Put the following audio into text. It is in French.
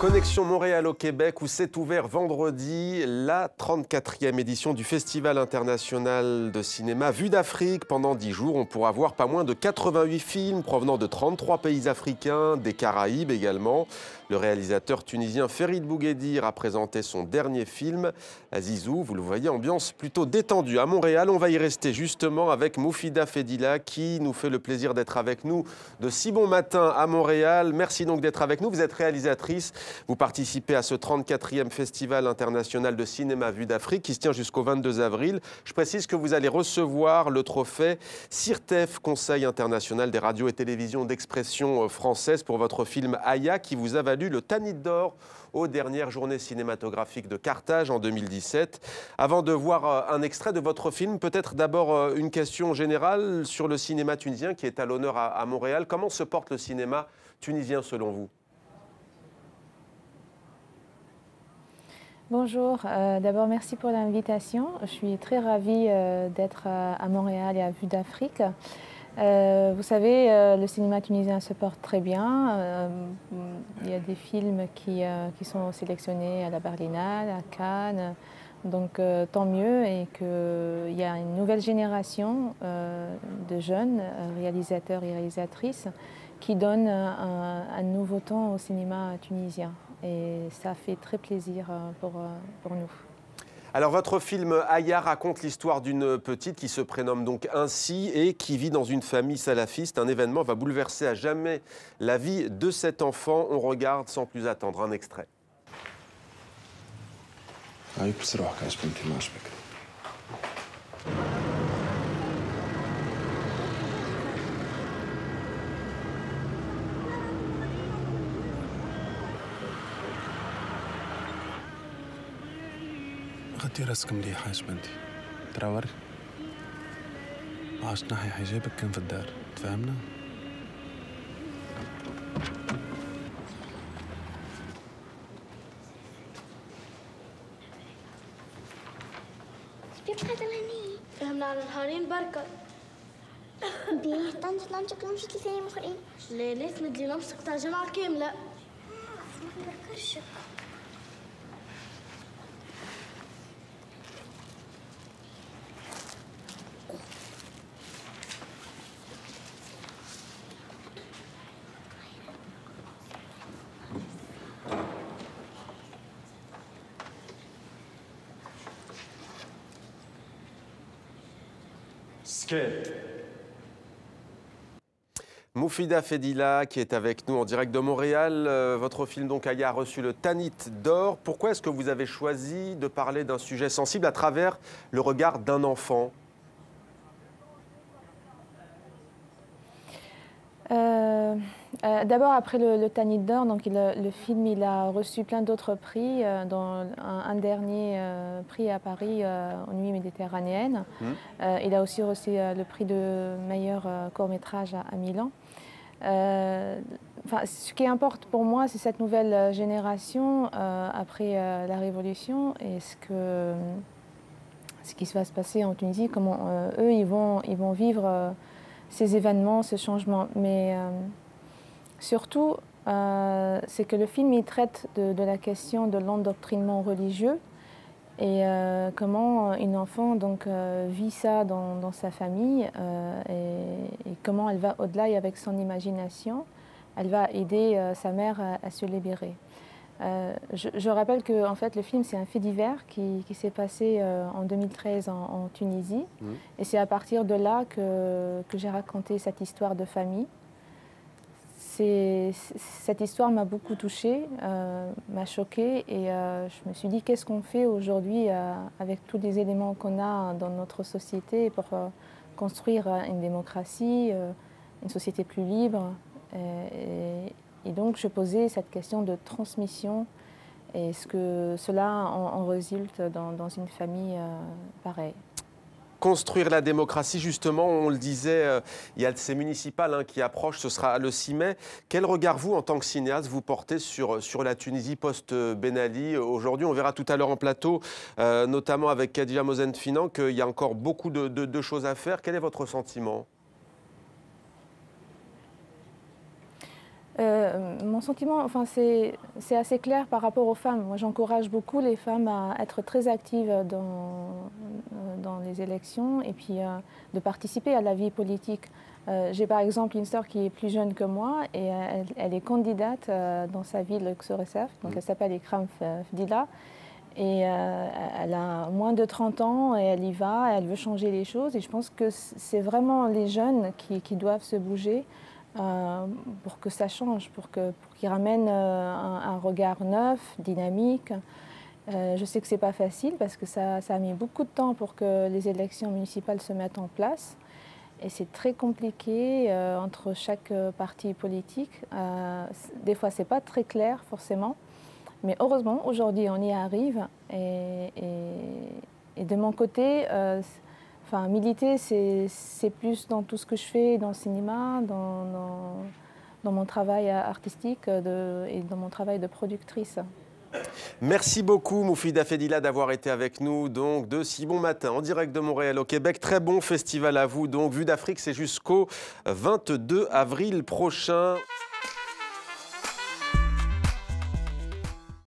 Connexion Montréal au Québec où s'est ouvert vendredi la 34e édition du Festival international de cinéma Vue d'Afrique. Pendant 10 jours, on pourra voir pas moins de 88 films provenant de 33 pays africains, des Caraïbes également. Le réalisateur tunisien Ferid Bouguedir a présenté son dernier film, Zizou. Vous le voyez, ambiance plutôt détendue. À Montréal, on va y rester justement avec Moufida Fedila qui nous fait le plaisir d'être avec nous de si bon matin à Montréal. Merci donc d'être avec nous. Vous êtes réalisatrice. Vous participez à ce 34e Festival international de cinéma Vue d'Afrique qui se tient jusqu'au 22 avril. Je précise que vous allez recevoir le trophée CIRTEF, Conseil international des radios et télévisions d'expression française, pour votre film Aya qui vous a valu le Tanit d'or aux dernières journées cinématographiques de Carthage en 2017. Avant de voir un extrait de votre film, peut-être d'abord une question générale sur le cinéma tunisien qui est à l'honneur à Montréal. Comment se porte le cinéma tunisien selon vous ? Bonjour, d'abord merci pour l'invitation. Je suis très ravie d'être à Montréal et à Vue d'Afrique. Vous savez, le cinéma tunisien se porte très bien. Il y a des films qui sont sélectionnés à la Berlinale, à Cannes, donc tant mieux, et qu'il y a une nouvelle génération de jeunes réalisateurs et réalisatrices qui donnent un nouveau temps au cinéma tunisien. Et ça fait très plaisir pour nous. Alors votre film Aya raconte l'histoire d'une petite qui se prénomme donc ainsi et qui vit dans une famille salafiste. Un événement va bouleverser à jamais la vie de cet enfant. On regarde sans plus attendre un extrait. غطي راسك مليح عاش بنتي تراور عاش نحي حجابك كان في الدار تفهمنا كيف هذا الهني؟ فهمنا على نهارين بركة. بيه طنط لانشك لمشي 3 أيام أخرين. ليلة تمدلي لمسك تاع جمعة كاملة. ما نذكرشك. Moufida Fedila qui est avec nous en direct de Montréal. Votre film donc Aya a reçu le Tanit d'or. Pourquoi est-ce que vous avez choisi de parler d'un sujet sensible à travers le regard d'un enfant ? D'abord, après le Tanit d'or, donc le film il a reçu plein d'autres prix, dont un dernier prix à Paris aux Nuits méditerranéennes. Il a aussi reçu le prix de meilleur court-métrage à Milan. Ce qui importe pour moi, c'est cette nouvelle génération après la Révolution et ce qui va se passer en Tunisie, comment eux ils vont vivre ces événements, ce changement. Mais surtout, c'est que le film il traite de la question de l'endoctrinement religieux et comment une enfant donc, vit ça dans sa famille et comment elle va au-delà et avec son imagination, elle va aider sa mère à se libérer. Je rappelle que en fait, le film, c'est un fait divers qui s'est passé en 2013 en Tunisie. Et c'est à partir de là que j'ai raconté cette histoire de famille. Cette histoire m'a beaucoup touchée, m'a choquée et je me suis dit qu'est-ce qu'on fait aujourd'hui avec tous les éléments qu'on a dans notre société pour construire une démocratie, une société plus libre. Et donc je posais cette question de transmission et est-ce que cela en résulte dans une famille pareille. Construire la démocratie, justement, on le disait, il y a ces municipales qui approchent, ce sera le 6 mai. Quel regard, vous, en tant que cinéaste, vous portez sur la Tunisie post-Ben Ali aujourd'hui? On verra tout à l'heure en plateau, notamment avec Khadija Mozenfinan, qu'il y a encore beaucoup de choses à faire. Quel est votre sentiment? Mon sentiment, enfin, c'est assez clair par rapport aux femmes. Moi, j'encourage beaucoup les femmes à être très actives dans les élections et puis de participer à la vie politique. J'ai par exemple une sœur qui est plus jeune que moi et elle est candidate dans sa ville, Ksoresef, donc elle s'appelle Ikram Fdila. Et elle a moins de 30 ans et elle y va, elle veut changer les choses. Et je pense que c'est vraiment les jeunes qui doivent se bouger pour que ça change, pour qu'ils ramènent un regard neuf, dynamique. Je sais que ce n'est pas facile parce que ça a mis beaucoup de temps pour que les élections municipales se mettent en place. Et c'est très compliqué entre chaque parti politique. Des fois, ce n'est pas très clair forcément. Mais heureusement, aujourd'hui, on y arrive. Et de mon côté, militer, c'est plus dans tout ce que je fais, dans le cinéma, dans mon travail artistique et dans mon travail de productrice. Merci beaucoup Moufida Fedila d'avoir été avec nous donc de Si Bon Matin en direct de Montréal au Québec. Très bon festival à vous donc. Vue d'Afrique, c'est jusqu'au 22 avril prochain.